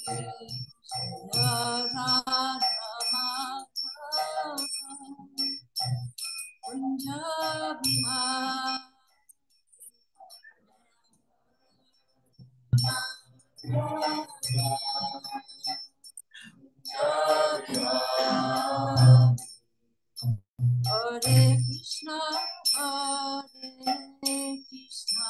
Hare Krishna, Hare Krishna,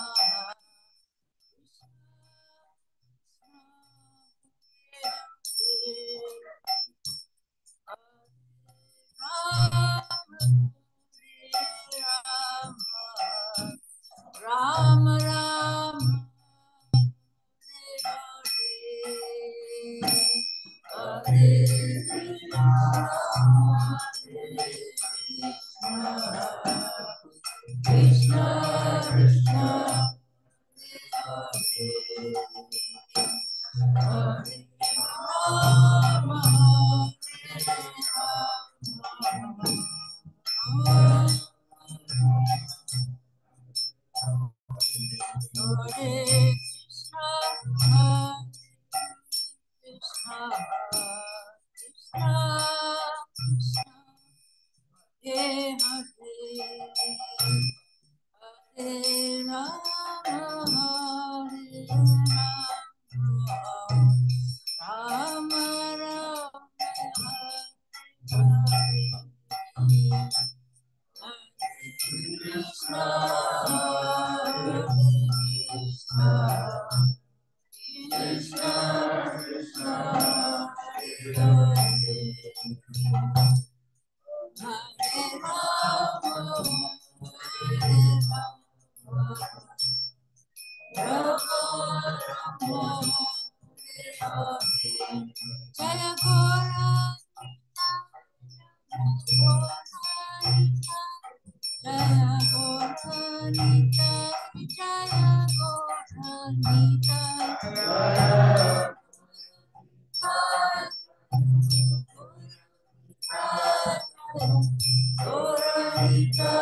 Ram Ram, Hare Krishna, Krishna Krishna, Hare Rama, Hare Krishna, Hare Rama, Rama Rama, Krishna, Krishna, Krishna, Hare Rama, Jaya Gora, Jaya Gora Nita, Jaya Gora Nita, Gora Nita,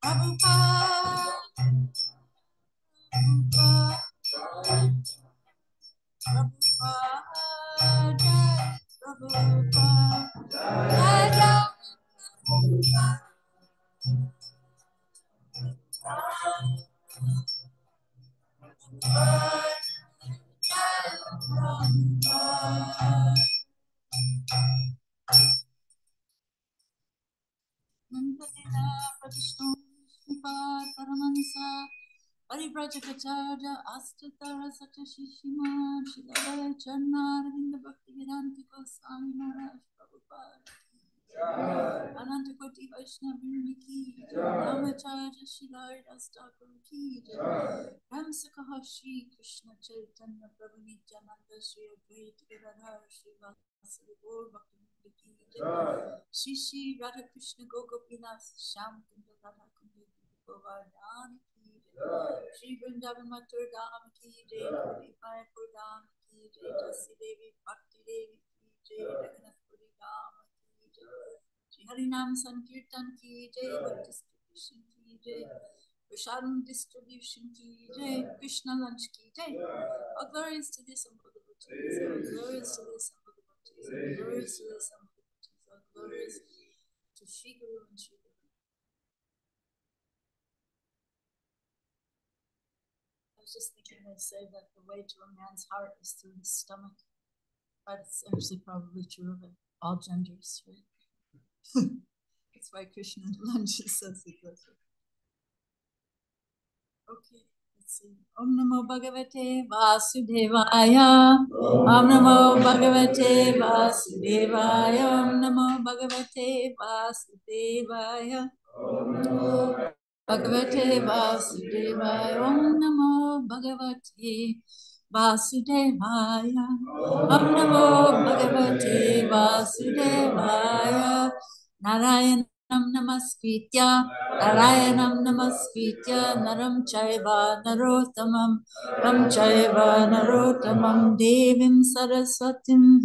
Prabhupada, Parivrajakachaja Astatara Satashishima Shilaya Chanaravinda Bhakti Vedanti Goswami Maharaj Prabhupada Ananta Koti Vaishnava Ki Namacharya Shilaya Astakuru Ki Ramsakaha Shri Krishna Chaitanya Prabhu Nityananda Shri Advaita Gadadhar Shri Vasari Gaur Bhakti Ki Shri Shri Radha Krishna Gogopinath Shyam Kunda Radha Kunda Govardhan Shri Vrindavan Mathur Dham Ki Jai, Puri Mayapur Dham Ki Jai, Dasi Devi Bhakti Devi Ki Jai, Jagannath Puri Dham Ki Jai, Shri Harinam Sankirtan Ki Jai, Book Distribution Ki Jai, Prashadam Distribution Ki Jai, Krishna Lunch Ki Jai. All glories to the Sambhava devotees, all glories to the Sambhava devotees, all glories to the Sambhava devotees, all glories to Shri Guru and Shri Guru. I was just thinking they say that the way to a man's heart is through his stomach. But it's actually probably true of all genders, right? That's why Krishna lunches says it goes. Okay, let's see. Om Namo Bhagavate Vasudevaya. Om Namo Bhagavate Vasudevaya. Om Namo Bhagavate Vasudevaya. Bhagavate Vasudevaya, Om Namo Bhagavate Vasudevaya, Om Namo Bhagavate Vasudevaya, Narayana Namaskritya Narayanam Namaskritya Naram Chaiva Narottamam Devim Saraswatim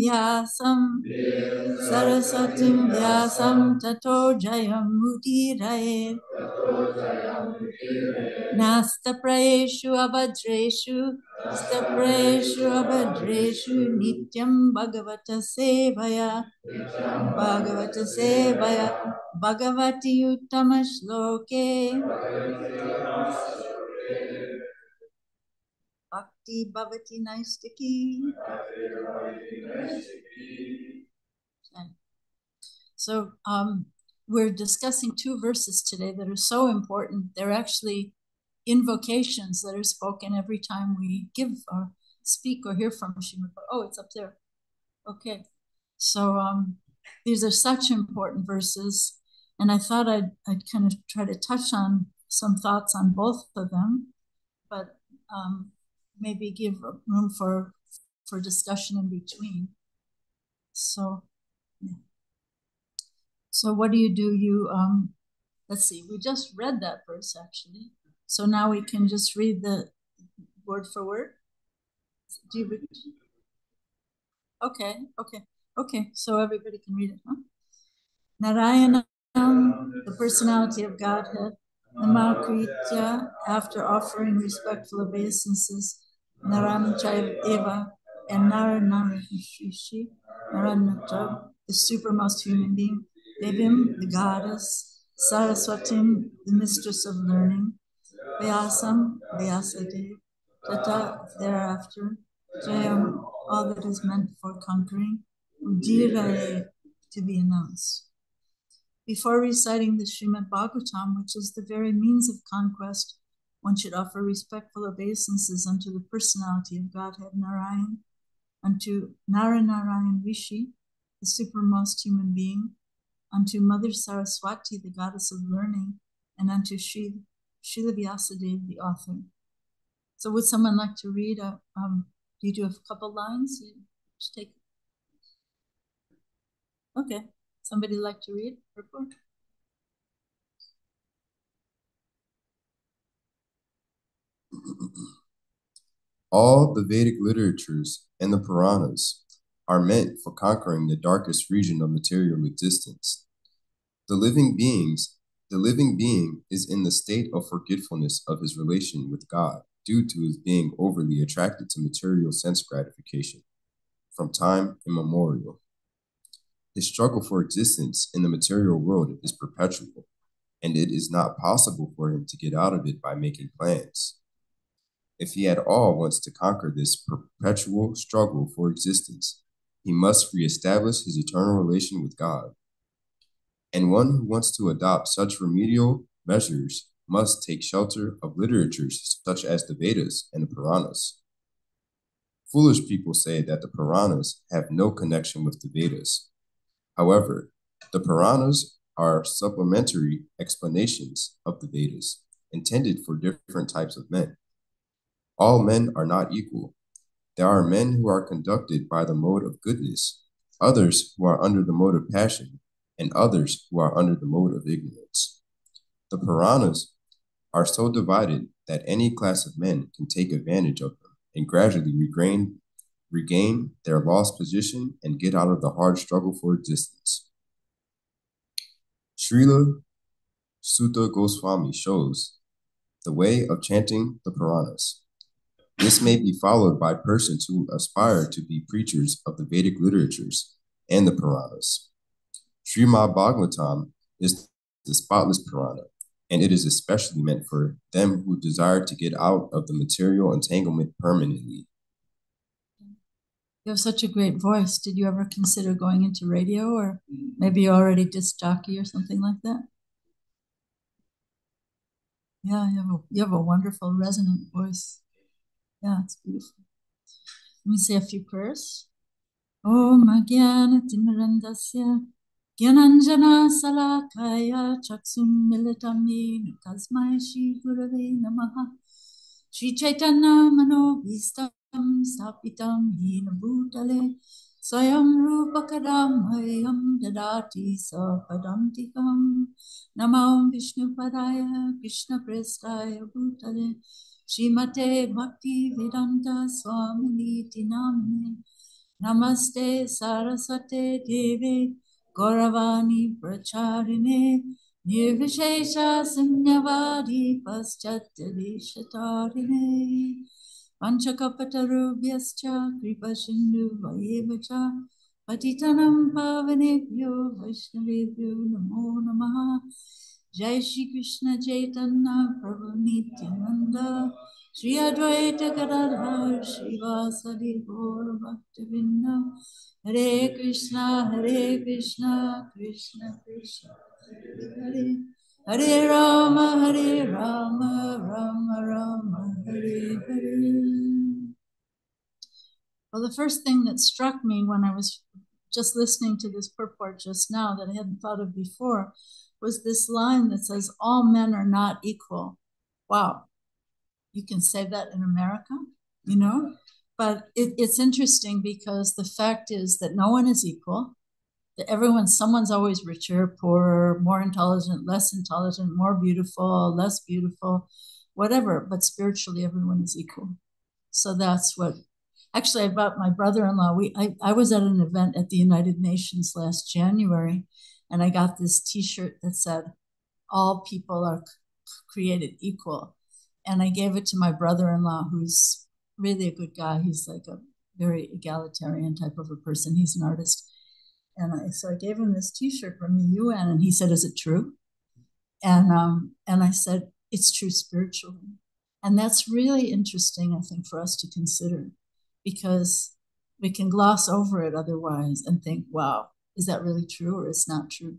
Vyasam Tato Jayam Mudiraye Nastaprayeshu Abhadreshu Nityam Bhagavata Sevaya Bhagavati Uttama Shloke Bhakti Bhavati Naistaki. So we're discussing two verses today that are so important. They're actually invocations that are spoken every time we give or speak or hear from Srimad Bhagavatam. Oh, it's up there. Okay. So these are such important verses, and I thought I'd kind of try to touch on some thoughts on both of them, but maybe give room for discussion in between. So, yeah. So what do? You let's see. We just read that verse actually, so now we can just read the word for word. Do you read? Okay. So everybody can read it, huh? Narayana, the personality of Godhead, Namakritya, after offering respectful obeisances, Naram Eva, and Naranarishi, Naranata, the supermost human being, Devim, the goddess, Saraswatim, the mistress of learning, Vyasam, Vyasadev, Tata, thereafter, Jayam, all that is meant for conquering, Udiraye, to be announced. Before reciting the Srimad Bhagavatam, which is the very means of conquest, one should offer respectful obeisances unto the personality of Godhead Narayan, unto Naranarayan Rishi, the supermost human being, unto Mother Saraswati, the goddess of learning, and unto Srila Vyasadeva, the author. So would someone like to read? Do you do a couple lines? You just take. Okay. Somebody like to read? All the Vedic literatures and the Puranas are meant for conquering the darkest region of material existence. The living being is in the state of forgetfulness of his relation with God due to his being overly attracted to material sense gratification from time immemorial. His struggle for existence in the material world is perpetual, and it is not possible for him to get out of it by making plans. If he at all wants to conquer this perpetual struggle for existence, he must reestablish his eternal relation with God. And one who wants to adopt such remedial measures must take shelter of literatures such as the Vedas and the Puranas. Foolish people say that the Puranas have no connection with the Vedas. However, the Puranas are supplementary explanations of the Vedas, intended for different types of men. All men are not equal. There are men who are conducted by the mode of goodness, others who are under the mode of passion, and others who are under the mode of ignorance. The Puranas are so divided that any class of men can take advantage of them and gradually regain their lost position and get out of the hard struggle for existence. Srila Sutta Goswami shows the way of chanting the Puranas. This may be followed by persons who aspire to be preachers of the Vedic literatures and the Puranas. Srimad Bhagavatam is the spotless Purana, and it is especially meant for them who desire to get out of the material entanglement permanently. You have such a great voice. Did you ever consider going into radio, or maybe you already disc jockey or something like that? Yeah, you have a wonderful resonant voice. Yeah, it's beautiful. Let me say a few prayers. Om Jnana Timirandasya Gyananjana Salakaya Chaksum Militam Yena Tasmai Shri Gurave Namaha Shri Chaitanya Mano Vistam Stapitam Yena Bhutale Swayam Rupakadam Hayam Dadati Sapadantikam Namam Vishnu Padaya Krishna Prestaya Bhutale Srimate Bhakti Vedanta Swamini Namne Namaste Saraswate Devi Gauravani Pracharine Nirvishesha Sunyavadi Paschatari Shatarine Panchakapatarubhyascha Kripashindu Vayevacha Patitanam Pavanebhyo Vaishnavebhyo Namo Namaha Jai Shri Krishna Chaitanya Prabhu Nityananda Shri Advaita Gadadhar Srivasadi Gaur Bhaktavinda Hare Krishna Krishna Krishna Hare Hare Rama Rama Rama Hare Hare. Well, the first thing that struck me when I was just listening to this purport just now that I hadn't thought of before was this line that says, all men are not equal. Wow. You can say that in America, you know, but it's interesting because the fact is that no one is equal. That someone's always richer, poorer, more intelligent, less intelligent, more beautiful, less beautiful, whatever. But spiritually, everyone is equal. So that's what. Actually, I bought my brother-in-law. I was at an event at the United Nations last January, and I got this T-shirt that said, "All people are created equal." And I gave it to my brother-in-law, who's really a good guy. He's like a very egalitarian type of a person. He's an artist. And so I gave him this T-shirt from the UN, and he said, "Is it true?" And I said, "It's true spiritually." And that's really interesting, I think, for us to consider, because we can gloss over it otherwise and think, wow, is that really true or it's not true?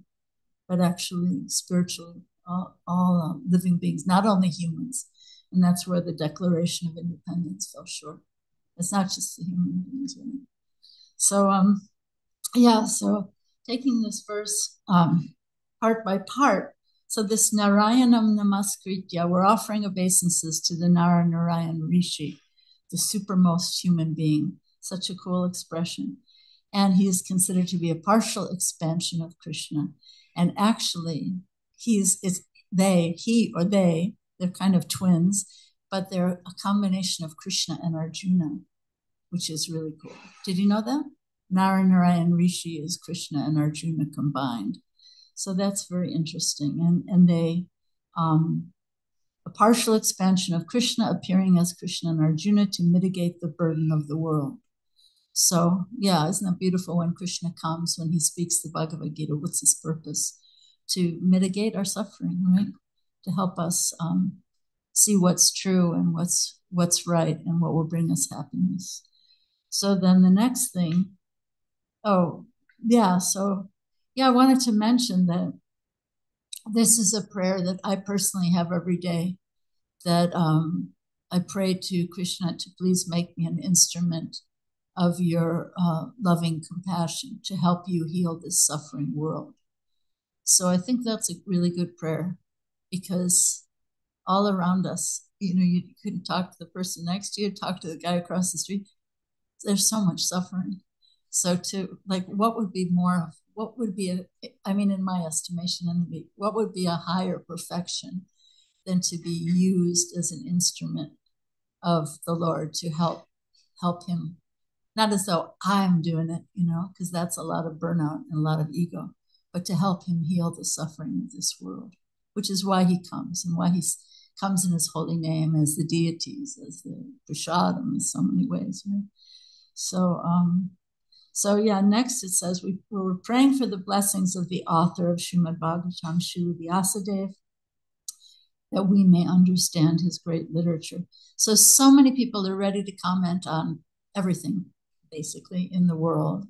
But actually, spiritually, all living beings, not only humans. And that's where the Declaration of Independence fell short. It's not just the human beings, right? So, so taking this verse part by part, so this Narayanam Namaskritya, we're offering obeisances to the Narayan Rishi, the supermost human being. Such a cool expression. And he is considered to be a partial expansion of Krishna. And actually, they're kind of twins, but they're a combination of Krishna and Arjuna, which is really cool. Did you know that? Narayan Rishi is Krishna and Arjuna combined. So that's very interesting. And they, a partial expansion of Krishna appearing as Krishna and Arjuna to mitigate the burden of the world. So, yeah, isn't that beautiful when Krishna comes, when he speaks the Bhagavad Gita, what's his purpose? To mitigate our suffering, right? To help us see what's true and what's right and what will bring us happiness. So then the next thing, I wanted to mention that this is a prayer that I personally have every day, that I pray to Krishna to please make me an instrument of your loving compassion to help you heal this suffering world. So I think that's a really good prayer, because all around us, you couldn't talk to the person next to you, talk to the guy across the street. There's so much suffering. So what would be in my estimation, what would be a higher perfection than to be used as an instrument of the Lord to help him, not as though I'm doing it, because that's a lot of burnout and a lot of ego, but to help him heal the suffering of this world, which is why he comes, and why he comes in his holy name as the deities, as the Prashadam in so many ways, right? Next it says, we were praying for the blessings of the author of Srimad Bhagavatam, Srila Vyasadeva, that we may understand his great literature. So many people are ready to comment on everything, basically, in the world.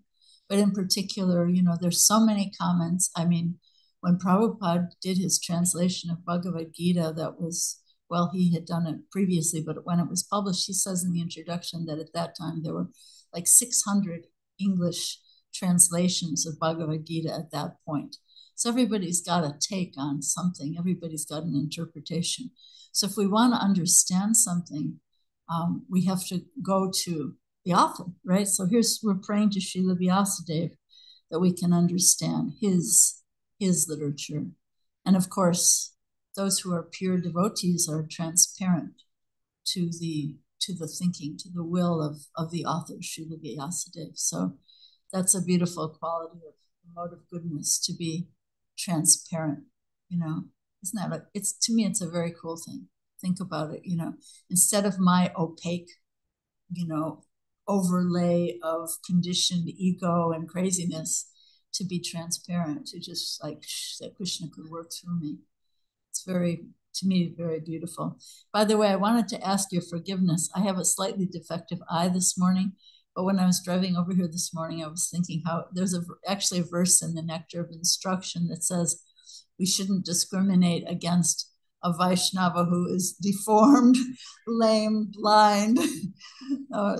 But in particular, there's so many comments. I mean, when Prabhupada did his translation of Bhagavad Gita, he had done it previously, but when it was published, he says in the introduction that at that time there were like 600 English translations of Bhagavad Gita at that point. So everybody's got a take on something. Everybody's got an interpretation. So if we want to understand something, we have to go to the author, right? So we're praying to Srila Vyasadeva that we can understand his literature. And of course, those who are pure devotees are transparent to the thinking, to the will of the author, Srila Vyasadeva. So that's a beautiful quality of the mode of goodness, to be transparent, Isn't that to me, it's a very cool thing. Think about it, instead of my opaque, overlay of conditioned ego and craziness, to be transparent, to just like that Krishna could work through me. It's to me, very beautiful. By the way, I wanted to ask your forgiveness. I have a slightly defective eye this morning, but when I was driving over here this morning, I was thinking how there's actually a verse in the Nectar of Instruction that says we shouldn't discriminate against a Vaishnava who is deformed, lame, blind.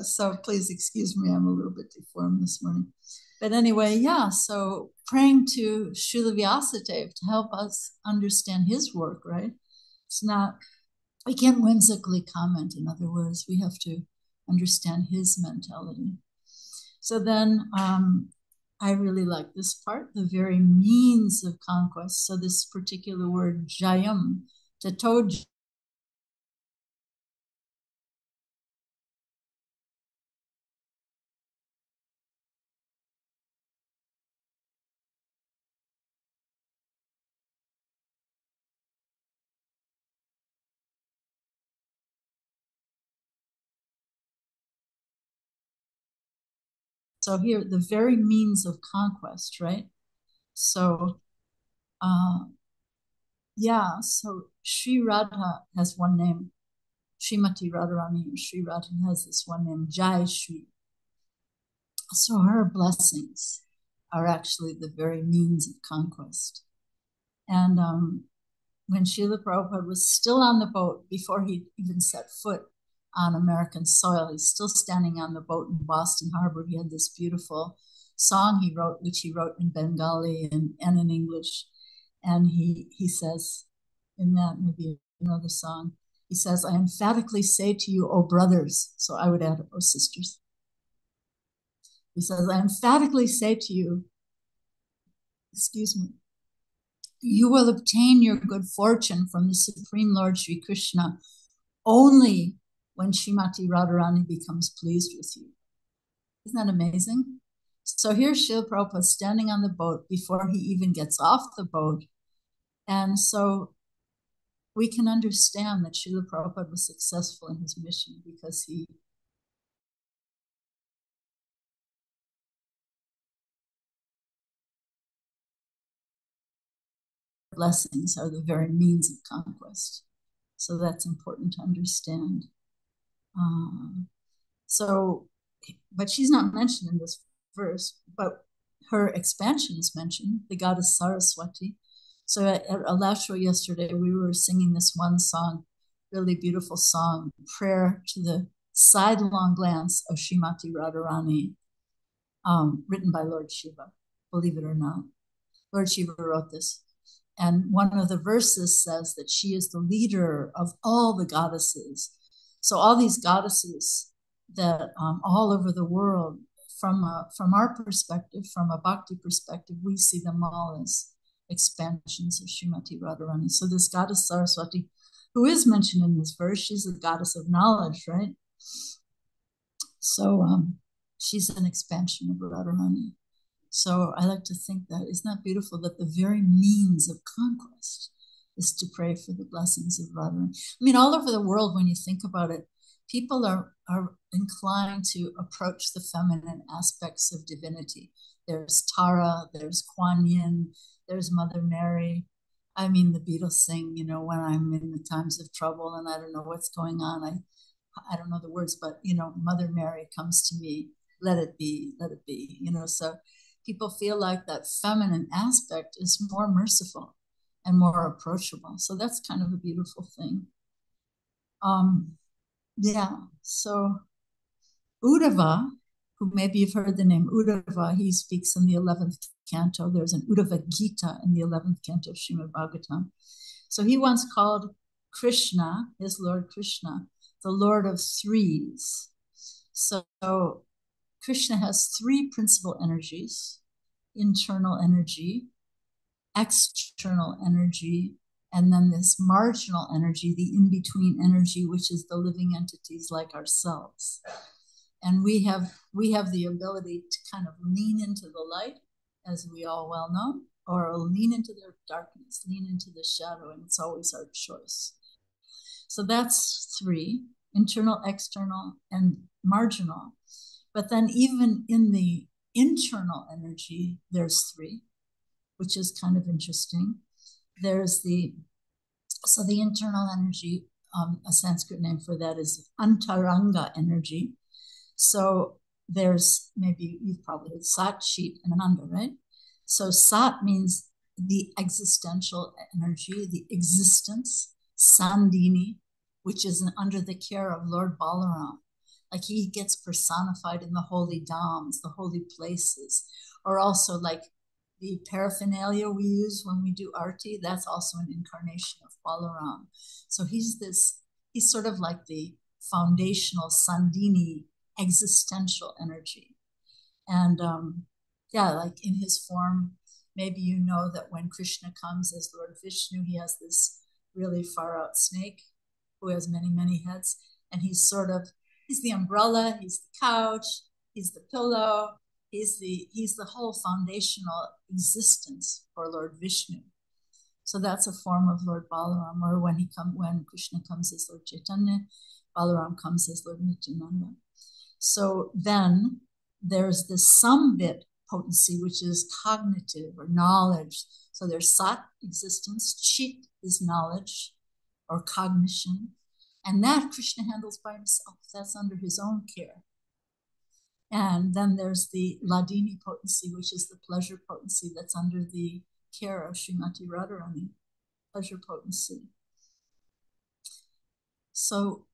So please excuse me, I'm a little bit deformed this morning. But anyway, yeah, so praying to Srila Vyasadeva to help us understand his work, right? It's not, we can't whimsically comment, in other words, we have to understand his mentality. So then I really like this part, the very means of conquest. So this particular word, jayam, tato. So here, the very means of conquest, right? So, so Sri Radha has one name. Srimati Radharani or Sri Radha has this one name, Jai Shri. So her blessings are actually the very means of conquest. And when Srila Prabhupada was still on the boat, before he even set foot on American soil, he's still standing on the boat in Boston Harbor. He had this beautiful song he wrote, which he wrote in Bengali and in English. And he says in that, maybe another song, he says, I emphatically say to you, O brothers. So I would add, O sisters. He says, I emphatically say to you, you will obtain your good fortune from the Supreme Lord Sri Krishna only when Srimati Radharani becomes pleased with you. Isn't that amazing? So here's Srila Prabhupada standing on the boat before he even gets off the boat. And so we can understand that Srila Prabhupada was successful in his mission because he blessings are the very means of conquest. So that's important to understand. But she's not mentioned in this verse, but her expansion is mentioned, the goddess Saraswati. So at Alashwa yesterday, we were singing this one song, really beautiful song, Prayer to the Sidelong Glance of Srimati Radharani, written by Lord Shiva, believe it or not. Lord Shiva wrote this. And one of the verses says that she is the leader of all the goddesses. So all these goddesses that all over the world, from our perspective, from a bhakti perspective, we see them all as expansions of Srimati Radharani. So this goddess Saraswati, who is mentioned in this verse, she's the goddess of knowledge, right? So she's an expansion of Radharani. So I like to think that, isn't that beautiful, that the very means of conquest is to pray for the blessings of Radharani. I mean, all over the world, when you think about it, people are inclined to approach the feminine aspects of divinity. There's Tara, there's Kuan Yin, there's Mother Mary. I mean, the Beatles sing, when I'm in the times of trouble and I don't know what's going on, I don't know the words, but, Mother Mary comes to me, let it be, so people feel like that feminine aspect is more merciful and more approachable. So that's kind of a beautiful thing. So Uddhava, who maybe you've heard the name Uddhava, he speaks in the 11th canto. There's an Uddhava Gita in the 11th canto of Srimad Bhagavatam. So he once called Krishna, his Lord Krishna, the Lord of Threes. So Krishna has three principal energies: internal energy, external energy, and then this marginal energy, the in-between energy, which is the living entities like ourselves. And we have the ability to kind of lean into the light, as we all well know, or lean into the darkness, lean into the shadow, and it's always our choice. So that's three: internal, external, and marginal. But then even in the internal energy, there's three, which is kind of interesting. There's the internal energy, a Sanskrit name for that is antaranga energy. So there's, maybe you've probably heard Sat, Chit, and Ananda, right? So Sat means the existential energy, the existence. Sandini, which is under the care of Lord Balaram. Like he gets personified in the holy dhams, the holy places, or also like the paraphernalia we use when we do arti, that's also an incarnation of Balaram. So he's sort of like the foundational Sandini existential energy. And like in his form, maybe you know that when Krishna comes as Lord Vishnu, he has this really far out snake who has many, many heads. And he's the umbrella, he's the couch, he's the pillow, he's the whole foundational existence for Lord Vishnu. So that's a form of Lord Balaram, or when Krishna comes as Lord Chaitanya, Balaram comes as Lord Nityananda. So then there's the Sambit potency, which is cognitive or knowledge. So there's Sat, existence, Chit is knowledge or cognition, and that Krishna handles by himself. That's under his own care. And then there's the Ladini potency, which is the pleasure potency that's under the care of Srimati Radharani, pleasure potency. So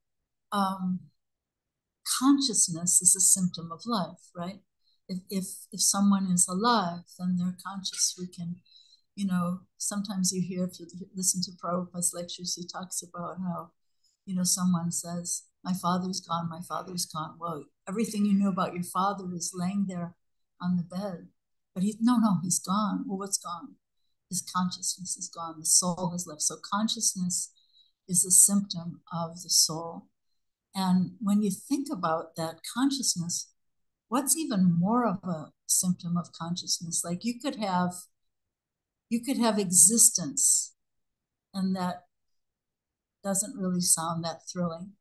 consciousness is a symptom of life, right? If someone is alive, then they're conscious. We can, sometimes you hear, if you listen to Prabhupada's lectures, he talks about how, someone says, my father's gone, my father's gone. Well, everything you know about your father is laying there on the bed. But he's gone. Well, what's gone? His consciousness is gone. The soul has left. So consciousness is a symptom of the soul. And when you think about that consciousness, what's even more of a symptom of consciousness? Like you could have existence, and that doesn't really sound that thrilling.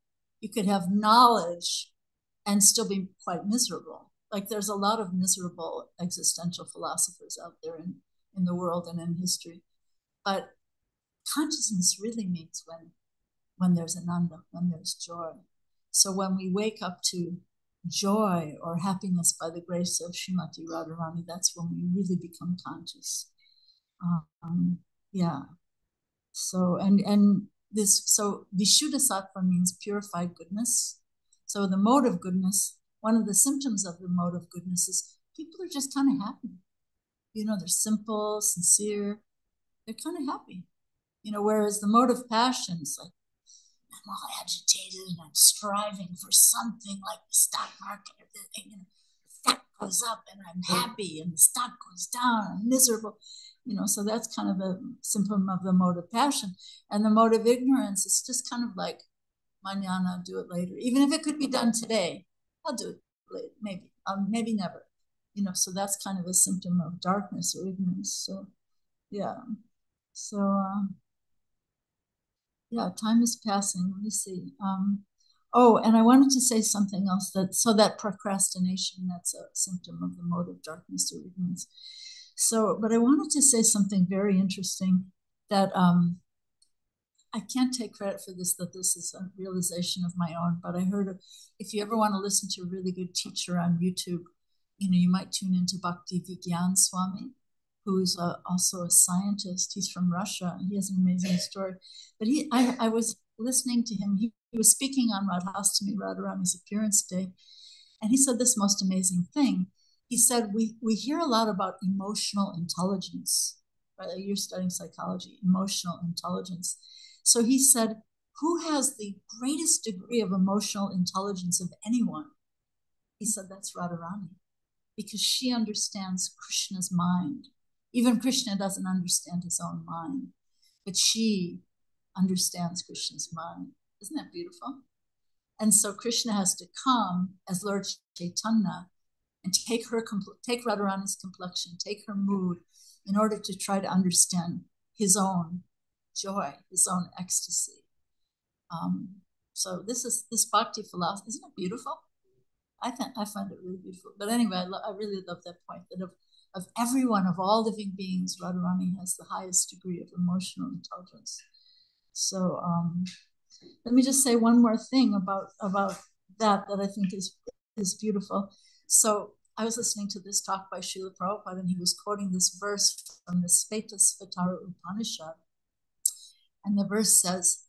You could have knowledge and still be quite miserable. Like there's a lot of miserable existential philosophers out there in the world and in history. But consciousness really means when there's ananda, when there's joy. So when we wake up to joy or happiness by the grace of Srimati Radharani, that's when we really become conscious. So Vishuddha Sattva means purified goodness. So the mode of goodness, one of the symptoms of the mode of goodness is people are just kind of happy. They're simple, sincere, they're kind of happy. Whereas the mode of passion is like, I'm all agitated and I'm striving for something like the stock market. The stock goes up and I'm happy, and the stock goes down, I'm miserable. So that's kind of a symptom of the mode of passion. And the mode of ignorance is just kind of like, mañana, I'll do it later. Even if it could be done today, I'll do it later, maybe never. So that's kind of a symptom of darkness or ignorance. So, yeah. So, time is passing. Let me see. And I wanted to say something else that procrastination, that's a symptom of the mode of darkness or ignorance. So, but I wanted to say something very interesting that I can't take credit for this, that this is a realization of my own, but I heard if you ever want to listen to a really good teacher on YouTube, you might tune into Bhakti Vigyan Swami, who is also a scientist. He's from Russia. He has an amazing story. But I was listening to him. He was speaking on Radhastami, Radharani's appearance day, and he said this most amazing thing. He said, we hear a lot about emotional intelligence, right? You're studying psychology, emotional intelligence. So he said, who has the greatest degree of emotional intelligence of anyone? He said, that's Radharani, because she understands Krishna's mind. Even Krishna doesn't understand his own mind, but she understands Krishna's mind. Isn't that beautiful? And so Krishna has to come as Lord Chaitanya and take Radharani's complexion, take her mood, in order to try to understand his own joy, his own ecstasy. So this bhakti philosophy, isn't it beautiful? I find it really beautiful. But anyway, I really love that point that of everyone, of all living beings, Radharani has the highest degree of emotional intelligence. So let me just say one more thing about that I think is beautiful. So I was listening to this talk by Srila Prabhupada, and he was quoting this verse from the Svetasvatara Upanishad. And the verse says,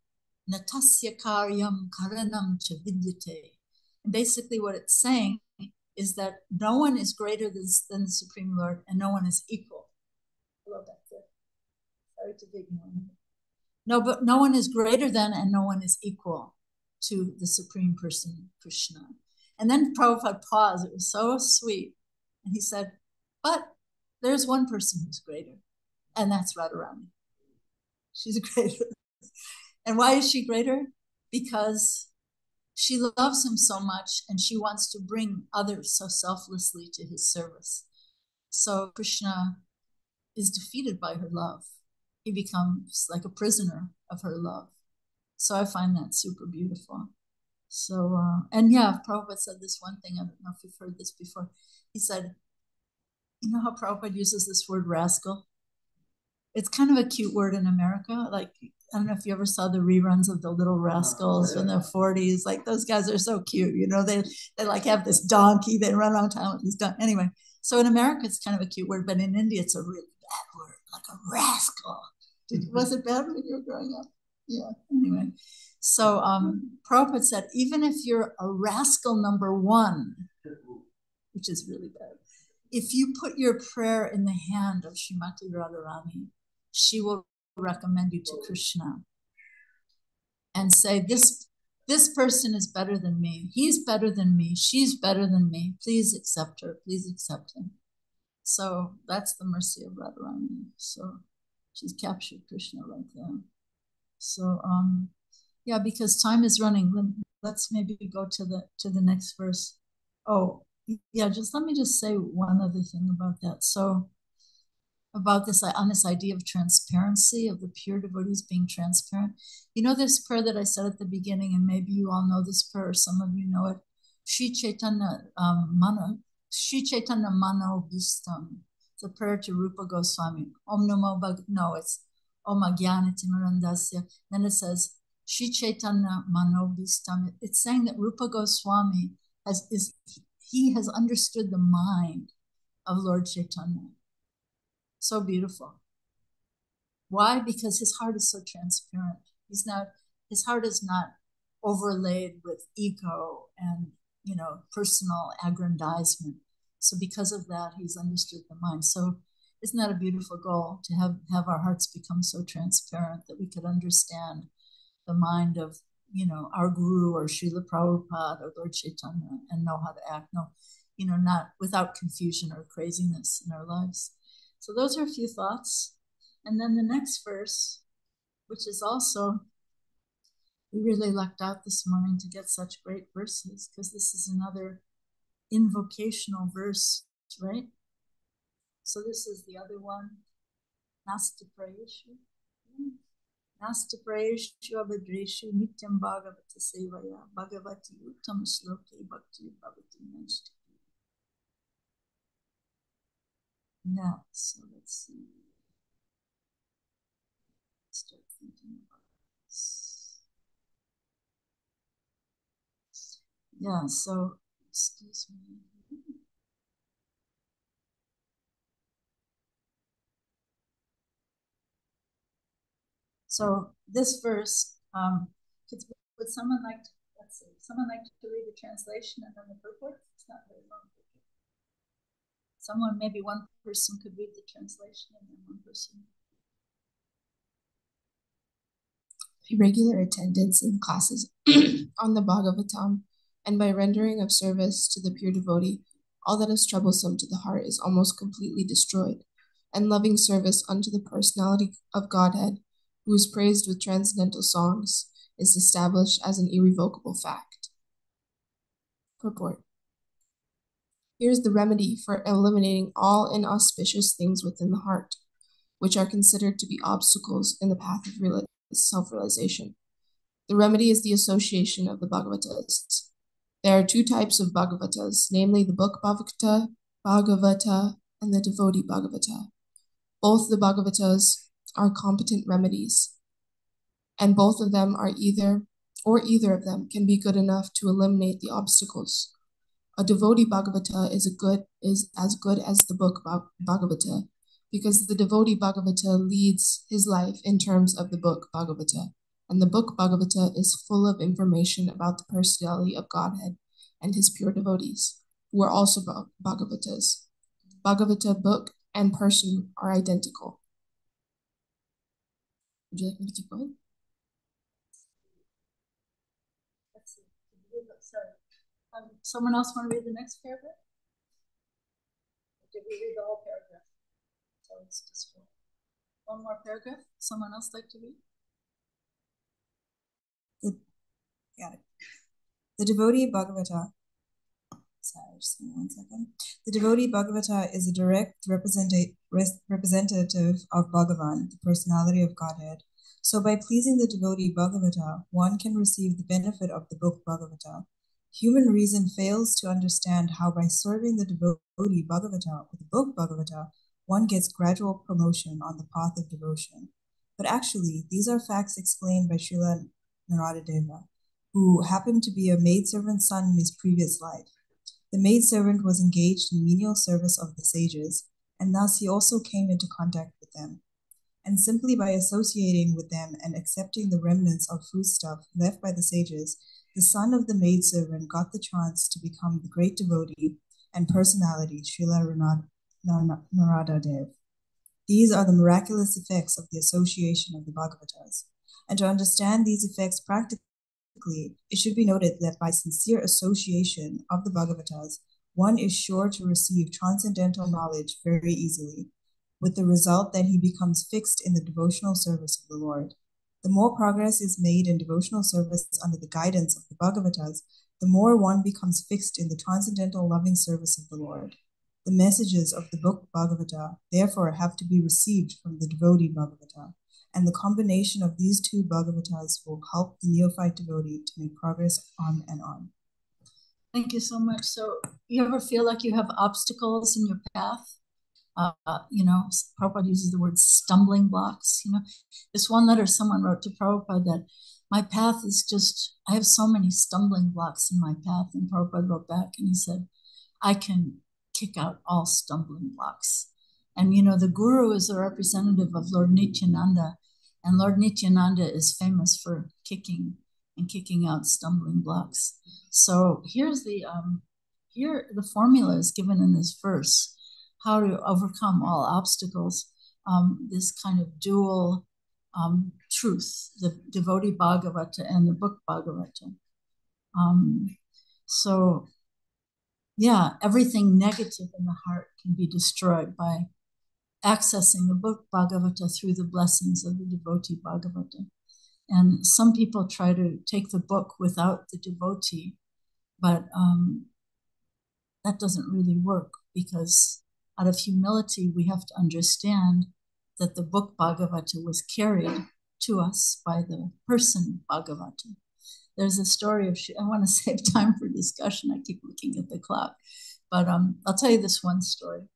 Natasya karyam karanam cha vidyate. And basically what it's saying is that no one is greater than the Supreme Lord, and no one is equal. Hello back there. Sorry to be ignoring. No, but no one is greater than and no one is equal to the Supreme Person, Krishna. And then Prabhupada paused. It was so sweet. And he said, but there's one person who's greater, and that's Radharani. She's greater. And why is she greater? Because she loves him so much, and she wants to bring others so selflessly to his service. So Krishna is defeated by her love. He becomes like a prisoner of her love. So I find that super beautiful. So, and yeah, Prabhupada said this one thing. I don't know if you've heard this before. He said, you know how Prabhupada uses this word rascal? It's kind of a cute word in America. Like, I don't know if you ever saw the reruns of the Little Rascals in the 40s. Like, those guys are so cute. You know, they like have this donkey. They run around town with this donkey. Anyway, so in America, it's kind of a cute word, but in India, it's a really bad word, like a rascal. Was it bad when you were growing up? Yeah, anyway. So Prabhupada said, even if you're a rascal number one, which is really bad, if you put your prayer in the hand of Srimati Radharani, she will recommend you to Krishna and say, this person is better than me. He's better than me. She's better than me. Please accept her. Please accept him. So that's the mercy of Radharani. So she's captured Krishna right there. So yeah, because time is running. Let's maybe go to the next verse. Oh, yeah, let me say one other thing about that. So about this, on this idea of transparency, of the pure devotees being transparent. You know this prayer that I said at the beginning, and maybe you all know this prayer, some of you know it. Sri Chaitanya Mano Bhistam. It's a prayer to Rupa Goswami. Om Namo no, it's Om Agyanatimirandasya. Then it says, Sri Chaitanya Mano Bhistam. It's saying that Rupa Goswami has understood the mind of Lord Chaitanya. So beautiful. Why? Because his heart is so transparent. His heart is not overlaid with ego and, personal aggrandizement. So because of that, he's understood the mind. So isn't that a beautiful goal, to have our hearts become so transparent that we could understand the mind of, our Guru or Srila Prabhupada or Lord Chaitanya, and know how to act, not without confusion or craziness in our lives. So those are a few thoughts. And then the next verse, which is also, we really lucked out this morning to get such great verses, because this is another invocational verse, right? So this is the other one. Nasta Prayeshu. Nasta Prayeshu Abhadreshu Nityam Bhagavata Sevaya Bhagavati Uttam Shloke Bhakti Bhavati Nashti. Yeah, so let's see. Start thinking about this. Yeah, so excuse me. So this verse, would someone like to, someone like to read the translation and then the purport? It's not very long. Someone, maybe one person could read the translation and then one person. Regular attendance in classes on the Bhagavatam and by rendering of service to the pure devotee, all that is troublesome to the heart is almost completely destroyed, and loving service unto the personality of Godhead, who is praised with transcendental songs, is established as an irrevocable fact. Purport. Here is the remedy for eliminating all inauspicious things within the heart, which are considered to be obstacles in the path of self-realization. The remedy is the association of the Bhagavatas. There are two types of Bhagavatas, namely the book Bhagavata, and the devotee Bhagavata. Both the Bhagavatas are competent remedies, and both of them are either of them can be good enough to eliminate the obstacles. A devotee Bhagavata is as good as the book Bhagavata, because the devotee Bhagavata leads his life in terms of the book Bhagavata, and the book Bhagavata is full of information about the personality of Godhead and his pure devotees, who are also Bhagavatas. Bhagavata book and person are identical. Would you like me to keep going? Sorry. Someone else want to read the next paragraph? Did we read the whole paragraph? So it's just one more paragraph. Someone else like to read? Got it. The devotee Bhagavata. Sorry, just give me 1 second. The devotee Bhagavata is a direct representative of Bhagavan, the personality of Godhead. So by pleasing the devotee Bhagavata, one can receive the benefit of the book Bhagavata. Human reason fails to understand how by serving the devotee Bhagavata or the book Bhagavata, one gets gradual promotion on the path of devotion. But actually, these are facts explained by Srila Narada Deva, who happened to be a maidservant's son in his previous life. The maidservant was engaged in menial service of the sages, and thus he also came into contact with them. And simply by associating with them and accepting the remnants of foodstuff left by the sages, the son of the maidservant got the chance to become the great devotee and personality, Srila Narada Dev. These are the miraculous effects of the association of the Bhagavatas. And to understand these effects practically, it should be noted that by sincere association of the Bhagavatas, one is sure to receive transcendental knowledge very easily, with the result that he becomes fixed in the devotional service of the Lord. The more progress is made in devotional service under the guidance of the Bhagavatas, the more one becomes fixed in the transcendental loving service of the Lord. The messages of the book Bhagavata, therefore, have to be received from the devotee Bhagavata, and the combination of these two Bhagavatas will help the neophyte devotee to make progress on and on. Thank you so much. So you ever feel like you have obstacles in your path? Prabhupada uses the word stumbling blocks. This one letter someone wrote to Prabhupada that my path is I have so many stumbling blocks in my path. And Prabhupada wrote back and he said, I can kick out all stumbling blocks. And, the guru is a representative of Lord Nityananda. And Lord Nityananda is famous for kicking out stumbling blocks. So here's the formula is given in this verse, how to overcome all obstacles, this kind of dual truth, the devotee Bhagavata and the book Bhagavata. Everything negative in the heart can be destroyed by accessing the book Bhagavata through the blessings of the devotee Bhagavata. And some people try to take the book without the devotee, but that doesn't really work, because out of humility, we have to understand that the book Bhagavata was carried to us by the person Bhagavata. There's a story of, I want to save time for discussion. I keep looking at the clock, but I'll tell you this one story.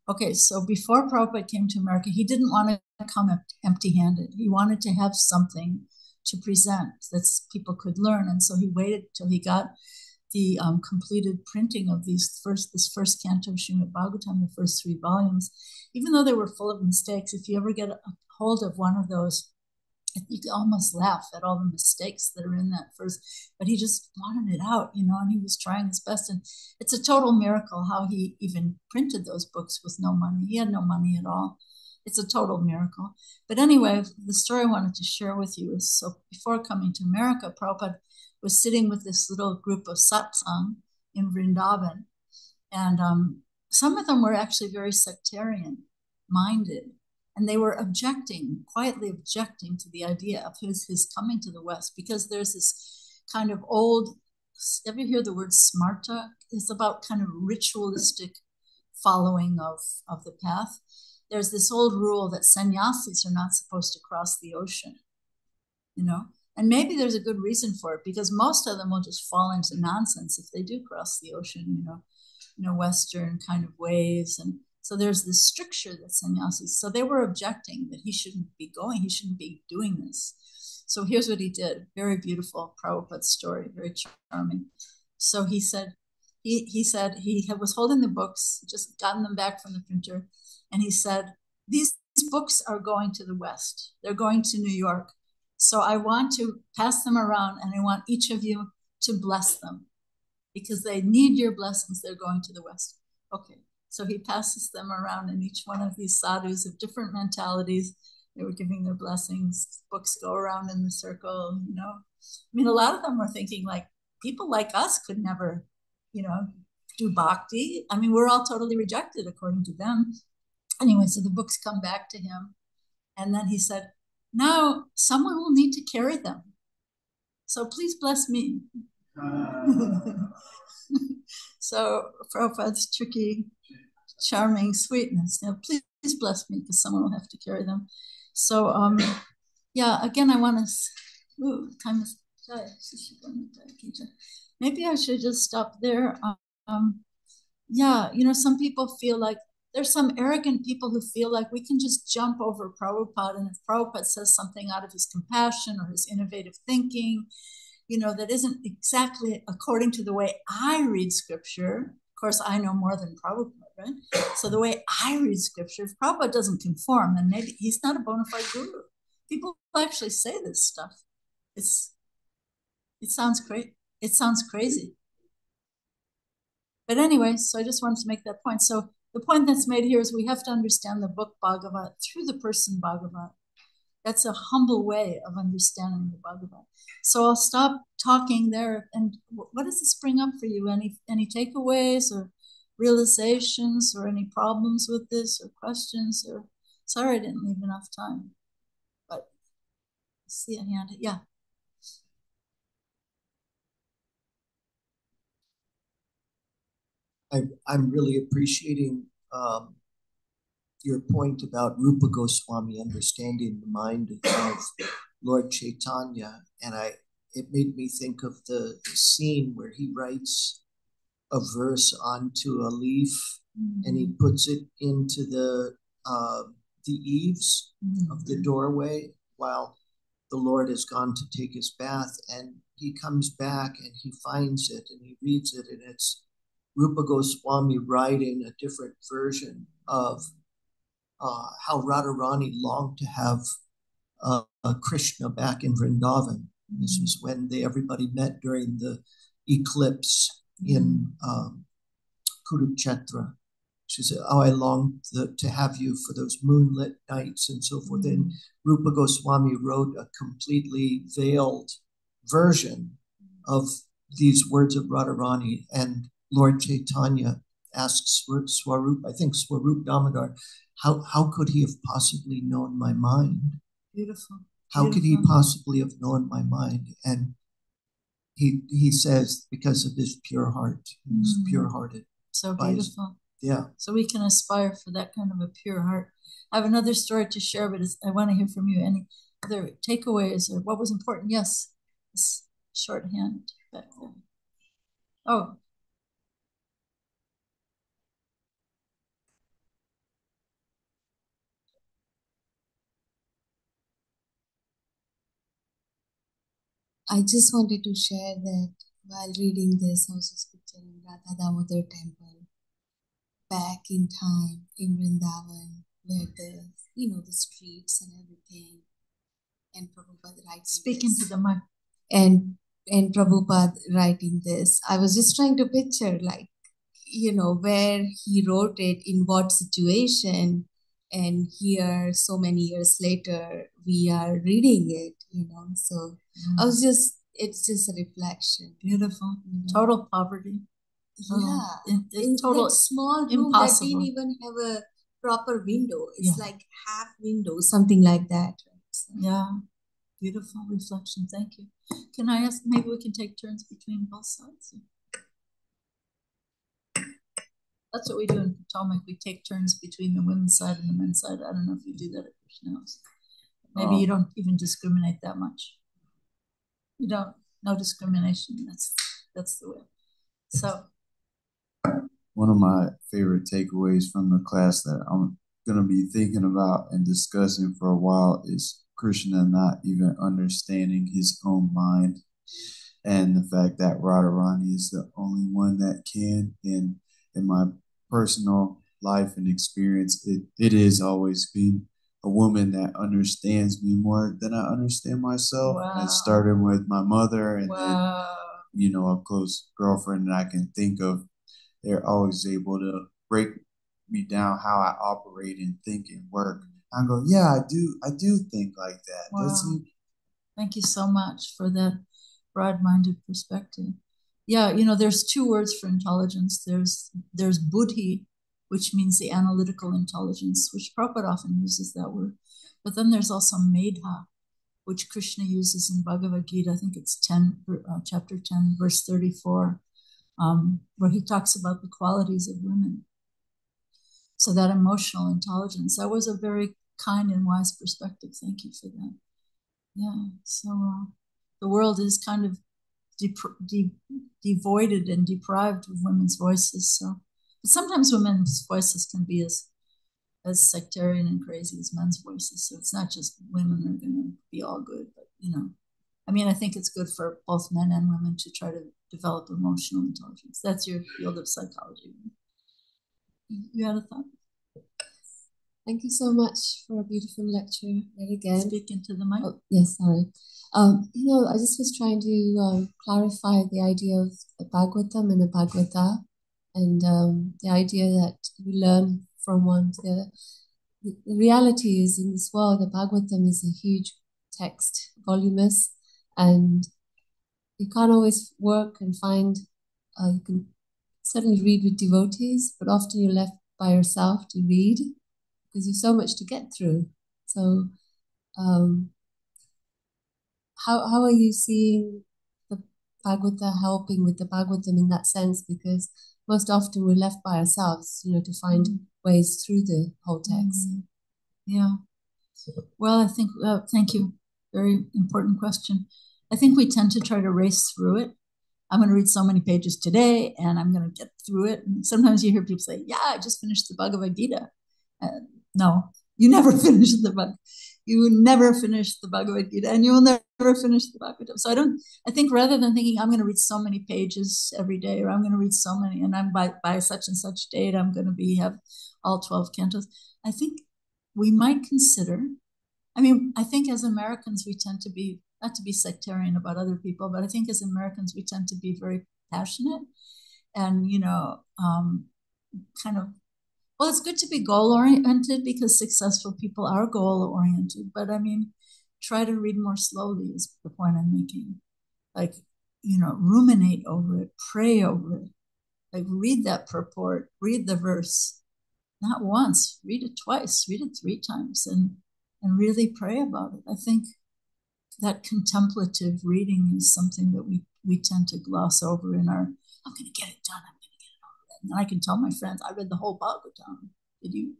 Okay, so before Prabhupada came to America, he didn't want to come empty-handed. He wanted to have something to present that people could learn. And so he waited till he got the completed printing of this first canto of Srimad Bhagavatam, the first 3 volumes. Even though they were full of mistakes, if you ever get a hold of one of those, you can almost laugh at all the mistakes that are in that first, but he just wanted it out, and he was trying his best. And it's a total miracle how he even printed those books with no money. He had no money at all. It's a total miracle. But anyway, the story I wanted to share with you is, so before coming to America, Prabhupada was sitting with this little group of satsang in Vrindavan. And some of them were actually very sectarian minded. And they were quietly objecting to the idea of his coming to the West, because there's this kind of old, ever hear the word smarta? It's about kind of ritualistic following of the path. There's this old rule that sannyasis are not supposed to cross the ocean, and maybe there's a good reason for it, because most of them will just fall into nonsense if they do cross the ocean, Western kind of ways. And so there's this stricture that sannyasis, so they were objecting that he shouldn't be doing this. So here's what he did. Very beautiful Prabhupada story, very charming. So he said he was holding the books, just gotten them back from the printer, and he said, these books are going to the West. They're going to New York. So I want to pass them around, and I want each of you to bless them, because they need your blessings. They're going to the West. Okay. So he passes them around, and each one of these sadhus of different mentalities, they were giving their blessings. Books go around in the circle, I mean, a lot of them were thinking, like, people like us could never, do bhakti. I mean, we're all totally rejected according to them. Anyway, so the books come back to him. And then he said, now someone will need to carry them. So please bless me. So Prabhupada's tricky, charming sweetness. Please bless me, because someone will have to carry them. So again, I want to. Time is. Maybe I should just stop there. Some people feel like there's some arrogant people who feel like we can just jump over Prabhupada, and if Prabhupada says something out of his compassion or his innovative thinking, that isn't exactly according to the way I read scripture. Of course, I know more than Prabhupada, right? So the way I read scripture, if Prabhupada doesn't conform, then maybe he's not a bona fide guru. People actually say this stuff. It sounds great. It sounds crazy. But anyway, so I just wanted to make that point. So the point that's made here is we have to understand the book Bhagavat through the person Bhagavat. That's a humble way of understanding the Bhagavat. So I'll stop talking there. And what does this bring up for you? Any takeaways or realizations or any problems with this or questions? Or sorry I didn't leave enough time. But I see a hand. Yeah. I'm really appreciating your point about Rupa Goswami understanding the mind of Lord Chaitanya, and it made me think of the scene where he writes a verse onto a leaf, and he puts it into the eaves of the doorway while the Lord has gone to take his bath, and he comes back and he finds it and he reads it, and it's Rupa Goswami writing a different version of how Radharani longed to have Krishna back in Vrindavan. This was when everybody met during the eclipse in Kurukshetra. She said, oh, I long to have you for those moonlit nights and so forth. And Rupa Goswami wrote a completely veiled version of these words of Radharani, and Lord Chaitanya asks Swarup, I think Swarup Damodar, how could he have possibly known my mind? Beautiful. How could he possibly have known my mind? And he says, because of his pure heart. He's pure-hearted. So beautiful. Yeah. So we can aspire for that kind of a pure heart. I have another story to share, but I want to hear from you. Any other takeaways or what was important? Yes. This shorthand back there. Oh. I just wanted to share that while reading this, I was just picturing Radha Damodar temple back in time in Vrindavan, where the streets and everything, and Prabhupada writing Speaking this. to the mic. And Prabhupada writing this. I was just trying to picture, where he wrote it, in what situation, And here, so many years later, we are reading it, you know. So it's just a reflection. Beautiful. You know? Total poverty. Yeah. In total that small room impossible. that didn't even have a proper window. It's like half window, something like that. So. Yeah. Beautiful reflection. Thank you. Can I ask, maybe we can take turns between both sides? That's what we do in Potomac. We take turns between the women's side and the men's side. I don't know if you do that at Krishna House. Maybe you don't even discriminate that much. You don't, no discrimination. That's the way. So. One of my favorite takeaways from the class that I'm going to be thinking about and discussing for a while is Krishna not even understanding his own mind, and the fact that Radharani is the only one that can. And in my personal life and experience, it is always been a woman that understands me more than I understand myself. Wow. It started with my mother, and wow. then, you know, a close girlfriend that I can think of. They're always able to break me down how I operate and think and work. I go, yeah, I do think like that. Wow. Thank you so much for that broad-minded perspective. Yeah, you know, there's two words for intelligence. There's buddhi, which means the analytical intelligence, which Prabhupada often uses that word. But then there's also medha, which Krishna uses in Bhagavad Gita. I think it's chapter 10, verse 34. Where he talks about the qualities of women. So that emotional intelligence, that was a very kind and wise perspective. Thank you for that. Yeah, so the world is kind of devoided and deprived of women's voices. So, but sometimes women's voices can be as sectarian and crazy as men's voices. So it's not just women are going to be all good, but you know, I mean, I think it's good for both men and women to try to develop emotional intelligence. That's your field of psychology. You had a thought? Thank you so much for a beautiful lecture yet again. Speak into the mic. Oh, yes, sorry. You know, I just was trying to clarify the idea of the Bhagavatam and the Bhagavata, and the idea that we learn from one to the other. The reality is, in this world, the Bhagavatam is a huge text, voluminous, and you can't always work and find, you can certainly read with devotees, but often you're left by yourself to read because there's so much to get through. So how are you seeing the Bhagavata helping with the Bhagavatam in that sense? Because most often we're left by ourselves, you know, to find ways through the whole text. Yeah. Well, I think, thank you. Very important question. I think we tend to try to race through it. I'm going to read so many pages today and I'm going to get through it. And sometimes you hear people say, yeah, I just finished the Bhagavad Gita. No, you never finish the Bhagavad. You never finish the Bhagavad Gita, and you will never finish the Bhagavatam. So I think rather than thinking I'm going to read so many pages every day, or I'm going to read so many, and I'm by such and such date, I'm going to have all 12 cantos. I think we might consider, I think as Americans, we tend to be, not to be sectarian about other people, but I think as Americans, we tend to be very passionate and, kind of, well, it's good to be goal-oriented because successful people are goal-oriented, but try to read more slowly is the point I'm making. Like, ruminate over it, pray over it, like read that purport, read the verse, not once, read it twice, read it 3 times, and really pray about it. I think that contemplative reading is something that we tend to gloss over in our, I'm going to get it done, I'm going to get it over. And I can tell my friends, I read the whole Bhagavatam. Did you?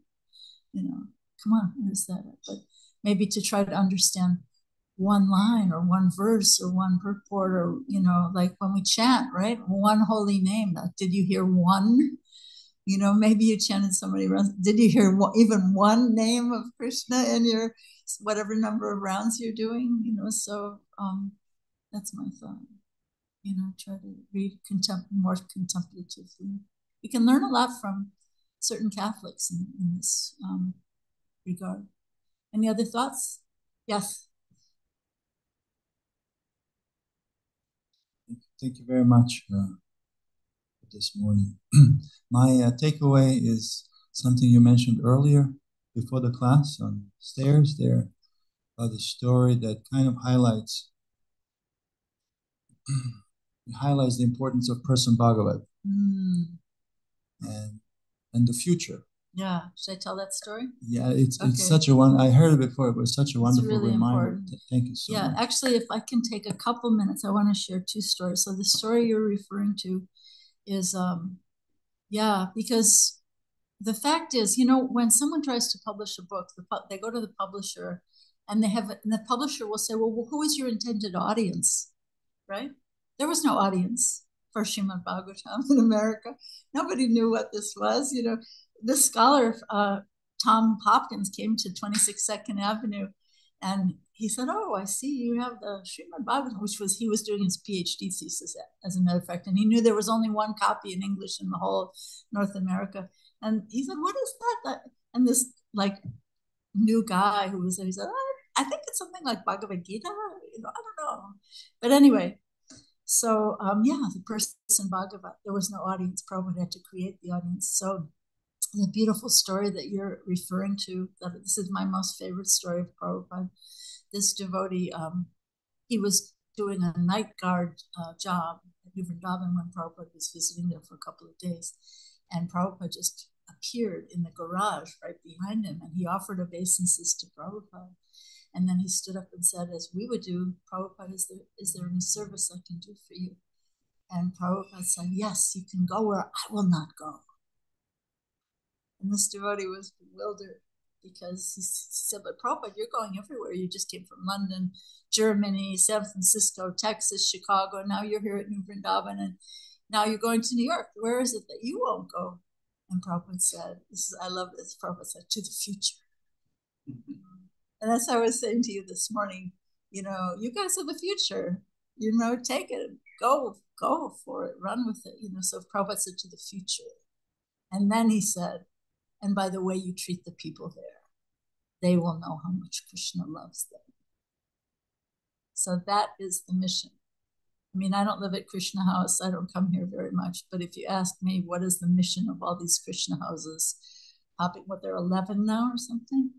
Come on, where's that? But maybe to try to understand one line or one verse or one purport, or, like when we chant, right? One holy name. Did you hear one? Maybe you chanted somebody else. Did you hear even one name of Krishna in your whatever number of rounds you're doing? So that's my thought. Try to read more contemplatively. You can learn a lot from certain Catholics in this regard. Any other thoughts? Yes. Thank you very much this morning. My takeaway is something you mentioned earlier, before the class on the stairs there, the story that kind of highlights the importance of person Bhagavat and the future. Yeah, should I tell that story? Yeah, it's such a one. I heard it before. It was such a wonderful really reminder. Important. Thank you so much. Yeah, actually, if I can take a couple minutes, I want to share two stories. So the story you're referring to is, because the fact is, when someone tries to publish a book, they go to the publisher, and the publisher will say, well, who is your intended audience, right? There was no audience for Srimad Bhagavatam in America. Nobody knew what this was. This scholar, Tom Hopkins, came to 26 2nd Avenue, and he said, oh, I see you have the Srimad Bhagavatam, he was doing his PhD thesis, as a matter of fact, and he knew there was only one copy in English in the whole of North America. And he said, what is that? And this new guy who was there, he said, I think it's something like Bhagavad Gita. I don't know. But anyway, so the person Bhagavat, there was no audience. Prabhupada had to create the audience. So the beautiful story that you're referring to, this is my most favorite story of Prabhupada. This devotee, he was doing a night guard job at New Vrindavan when Prabhupada was visiting there for a couple of days. And Prabhupada just appeared in the garage right behind him, and he offered obeisances to Prabhupada. And then he stood up and said, as we would do, Prabhupada, is there any service I can do for you? And Prabhupada said, yes, you can go where I will not go. And this devotee was bewildered because he said, but Prabhupada, you're going everywhere. You just came from London, Germany, San Francisco, Texas, Chicago. Now you're here at New Vrindavan, and now you're going to New York. Where is it that you won't go? And Prabhupada said, I love this. Prabhupada said, to the future. And that's how I was saying to you this morning, you guys are the future, take it, go for it, run with it, so Prabhupada said to the future. And then he said, and by the way you treat the people there, they will know how much Krishna loves them. So that is the mission. I mean, I don't live at Krishna House. I don't come here very much. But if you ask me, what is the mission of all these Krishna houses? They're 11 now or something?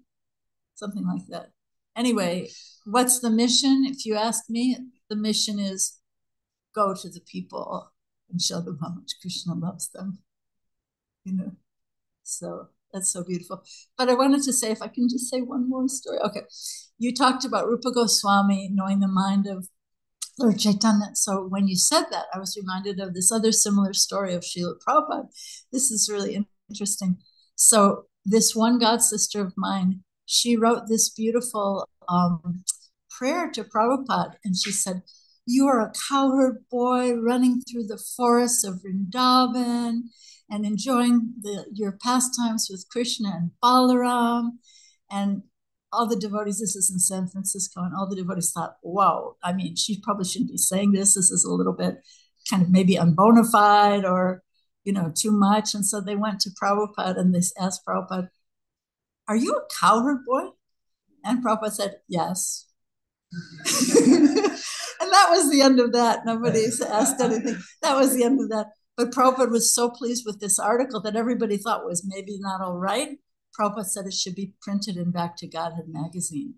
Something like that. Anyway, what's the mission? If you ask me, the mission is go to the people and show them how much Krishna loves them. So that's so beautiful. But I wanted to say, if I can just say one more story. Okay. You talked about Rupa Goswami knowing the mind of Lord Chaitanya. So when you said that, I was reminded of this other similar story of Srila Prabhupada. This is really interesting. So this one god sister of mine, she wrote this beautiful prayer to Prabhupada. And she said, you are a cowherd boy running through the forests of Vrindavan and enjoying your pastimes with Krishna and Balaram. And all the devotees, this is in San Francisco, and all the devotees thought, wow, I mean, she probably shouldn't be saying this. This is a little bit kind of maybe unbonafide or, too much. And so they went to Prabhupada and they asked Prabhupada, are you a cowherd boy? And Prabhupada said, yes. And that was the end of that. Nobody asked anything. That was the end of that. But Prabhupada was so pleased with this article that everybody thought was maybe not all right. Prabhupada said it should be printed in Back to Godhead magazine.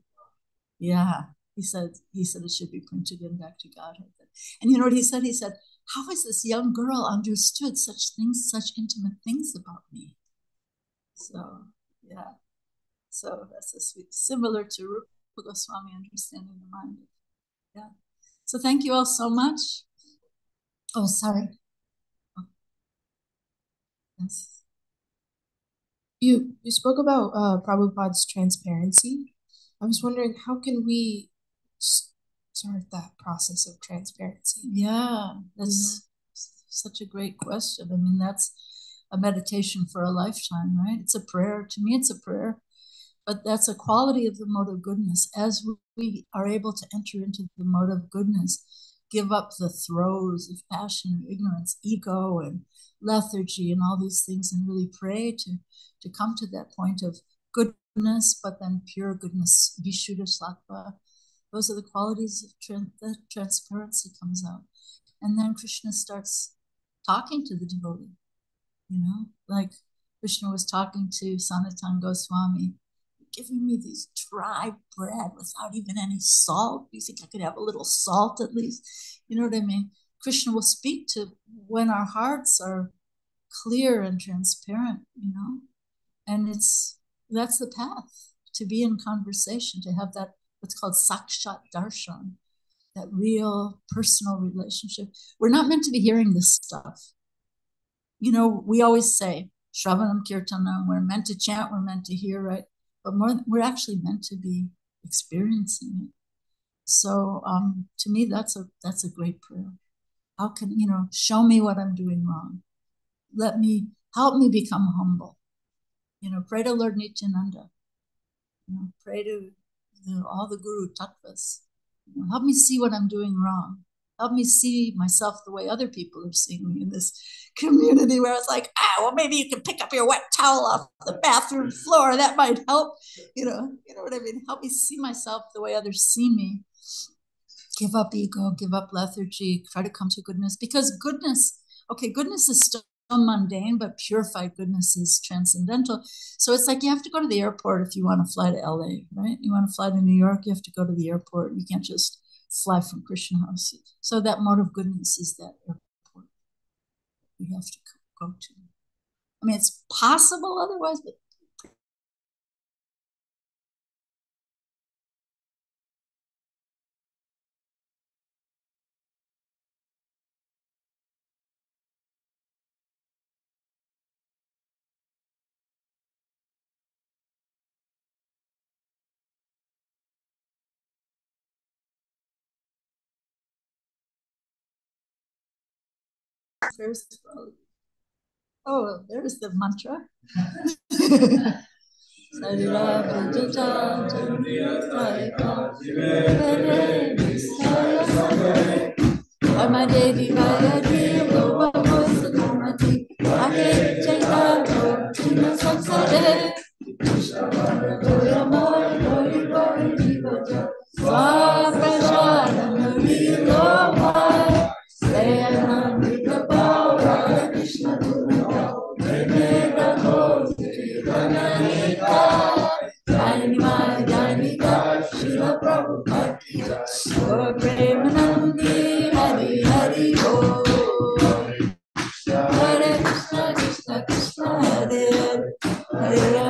Yeah, he said it should be printed in Back to Godhead. And you know what he said? He said, how has this young girl understood such things, such intimate things about me? So, yeah. So that's a sweet, similar to Rupa Goswami understanding the mind. Yeah. So thank you all so much. Oh, sorry. Oh. Yes. You spoke about Prabhupada's transparency. I was wondering, how can we start that process of transparency? Yeah, that's such a great question. I mean, that's a meditation for a lifetime, right? It's a prayer. To me, it's a prayer. But that's a quality of the mode of goodness. As we are able to enter into the mode of goodness, give up the throes of passion and ignorance, ego and lethargy and all these things, and really pray to come to that point of goodness, but then pure goodness, Vishuddha Sattva. Those are the qualities of that transparency comes out. And then Krishna starts talking to the devotee, like Krishna was talking to Sanatana Goswami giving me these dry bread without even any salt? Do you think I could have a little salt at least? You know what I mean? Krishna will speak to when our hearts are clear and transparent, you know? And that's the path, to be in conversation, to have that, what's called sakshat darshan, that real personal relationship. We're not meant to be hearing this stuff. You know, we always say, Shravanam Kirtanam, we're meant to chant, we're meant to hear, right? But we're actually meant to be experiencing it. So to me, that's a great prayer. How can, you know, show me what I'm doing wrong. Help me become humble. You know, pray to Lord Nityananda. You know, pray to all the Guru Tattvas. You know, help me see what I'm doing wrong. Help me see myself the way other people are seeing me in this community, where it's like, well, maybe you can pick up your wet towel off the bathroom floor. That might help. You know what I mean? Help me see myself the way others see me. Give up ego, give up lethargy, try to come to goodness, because goodness is still mundane, but purified goodness is transcendental. So it's like you have to go to the airport if you want to fly to LA, right? You want to fly to New York, you have to go to the airport. You can't just fly from Krishna House. So that mode of goodness is that airport we have to go to. I mean, it's possible otherwise, but oh, there's the mantra. Hare